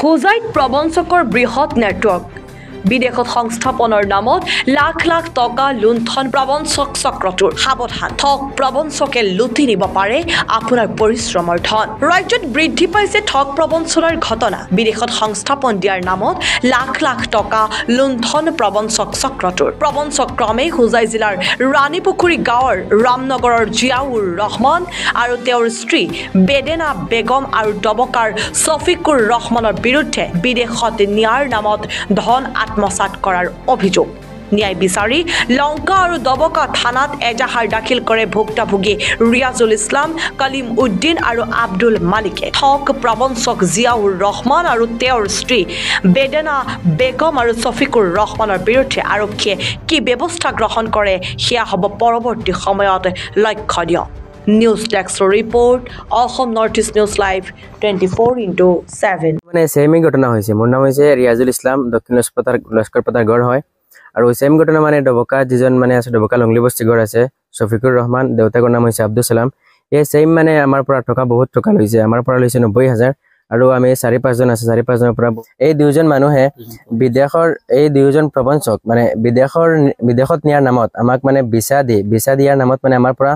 হোজাইত প্ৰবঞ্চকৰ বৃহৎ নেটৱৰ্ক বিদেশত সংস্থাপনৰ নামত লাখ লাখ টকা লুণ্ঠন প্ৰবঞ্চক চক্ৰটোৰ সাৱধান ঠগ প্ৰবঞ্চকে লুটি নিব পাৰে আপোনাৰ পৰিশ্ৰমৰ ধন ৰাজ্যত বৃদ্ধি পাইছে ঠগ প্ৰবঞ্চনাৰ ঘটনা বিদেশত সংস্থাপন দিয়াৰ নামত লাখ লাখ টকা লুণ্ঠন প্ৰবঞ্চক চক্ৰটোৰ প্ৰবঞ্চক ক্ৰমে হোজাই জিলাৰ ৰাণীপুখুৰী গাঁৱৰ ৰামনগৰৰ জিয়াউৰ ৰহমান আৰু তেওঁৰ স্ত্ৰী বেদেনা বেগম আৰু দবকাৰ ছফিকুৰ ৰহমানৰ বিৰুদ্ধে বিদেশত নিয়াৰ নামত ধন আত্মসাত কৰাৰ অভিযোগ ন্যায় বিচাৰি লংকা আৰু দবকা থানাত এজাহাৰ দাখিল কৰে ভুক্তভোগী ৰিয়াজুল ইছলাম কলিম উদ্দিন আৰু আব্দুল মালিকে ঠগ প্ৰবঞ্চক জিয়াউৰ ৰহমান আৰু তেওঁৰ স্ত্ৰী বেদেনা বেগম আৰু ছফিকুৰ ৰহমানৰ বিৰুদ্ধে আৰক্ষীয়ে কি ব্যৱস্থা গ্ৰহণ কৰে সেয়া হ'ব পৰৱৰ্তী সময়ত লক্ষণীয় নিউজ ডেস্কৰ report Asom north east news live 24/7 মানে সেমি ঘটনা হয়েছে মোর নাম হয়েছে রিয়াজুল ইসলাম দক্ষিণ লস্করপাতার গড় হয় আর ওই সেম ঘটনা মানে ডবকা যেজন মানে আছে ডবকা লংলি বস্তি গড় আছে শফিকুর রহমান দেউতাকৰ নাম হৈছে আব্দুল সালাম এই সেম মানে আমাৰ পৰা টকা বহুত টকা লৈছে আমাৰ পৰা লৈছে 90,000 আৰু আমি 4-5 জন আছে 4-5 জনৰ পৰা এই দুজন মানুহে বিদেশৰ এই দুজন প্ৰবঞ্চক মানে বিদেশত নিয়াৰ নামত আমাক মানে ভিসা দিয়াৰ নামত মানে আমাৰ পৰা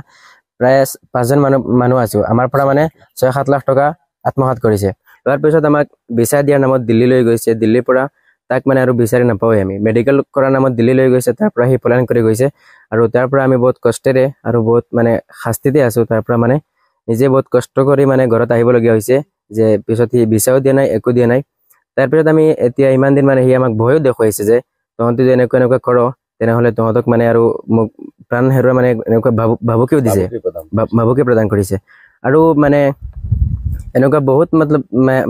প্ৰায় 5 জন মানুহ আছো আমাৰ পৰা মানে 6-7 লাখ টকা আত্মসাত কৰিছে তাৰ পিছত আমাক ভিসা দিয়াৰ নামত দিল্লী লৈ গৈছে দিল্লীৰ পৰা তাক মানে আৰু বিচাৰি নাপাওঁই আমি মেডিকেল কৰাৰ নামত দিল্লী লৈ গৈছে তাৰ পৰা হি পলায়ন কৰি গৈছে আৰু তাৰ পৰা আমি বহুত কষ্টেৰে আৰু বহুত মানে শাস্তিতে আছো তাৰ পৰা মানে নিজে বহুত কষ্ট কৰি মানে ঘৰত আহিবলগীয়া হৈছে যে পিছত হি ভিসাও দিয়া নাই একো দিয়া নাই তাৰ পিছত আমি এতিয়া ইমান দিন মানে হি আমাক ভয়ও দেখুৱাইছে যে তহঁতি যে এনেকুৱা কৰ তেনেহলে তহঁতক মানে আৰু মোক প্ৰাণ হেৰুৱা মানে এনেকুৱা ভাবুকিও দিছে ভাবুকি প্ৰদান কৰিছে আৰু মানে এনেকুৱা বহুত মতলব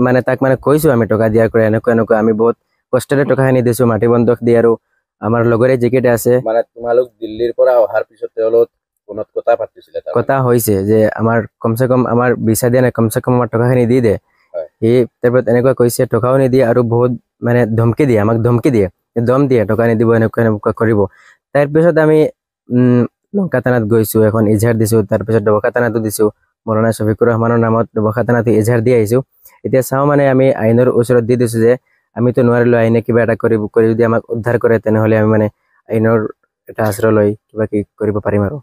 মানে তাক মানে কৈছো আমি টকা দিয়াৰ কৰে এনেকুৱা আমি বহুত কষ্টৰে টকা আনি দিছো মাটি বন্ধক দি আৰু আমাৰ লগৰে জিকেট আছে মানে তোমালোক দিল্লীৰ পৰা অহাৰ পিছত তেওঁলোক কোনত কথা পাতিছিল কথা হৈছে যে আমাৰ কমসে কম আমাৰ ভিসা দিয়া নাই কমসে কম আমাৰ টকাখিনি দি দে হি তাৰপৰা এনেকুৱা কৈছে টকাও নিদিয়ে আৰু বহুত মানে ধমকি দিয়ে আমাক ধমকি দিয়ে দম দিয়ে টকা নিদিব এনেকুৱা কৰিব তাৰ পিছত আমি লংকা থানাত গৈছো এখন ইজহাৰ দিছো তাৰ পিছত দবকা থানাতো দিছো মৌলানা শফিকুৰ ৰহমানৰ নামত দবকা থানাতো ইজহাৰ দি আহিছো এতিয়া চাও মানে আমি আইনৰ ওচৰত দি দিছো যে আমিতো নোৱাৰিলো আইনে কিবা এটা কৰি যদি আমাক উদ্ধাৰ কৰে তেনেহলে আমি মানে আইনৰ এটা আশ্ৰয় লৈ কিবা কি কৰিব পাৰিম আৰু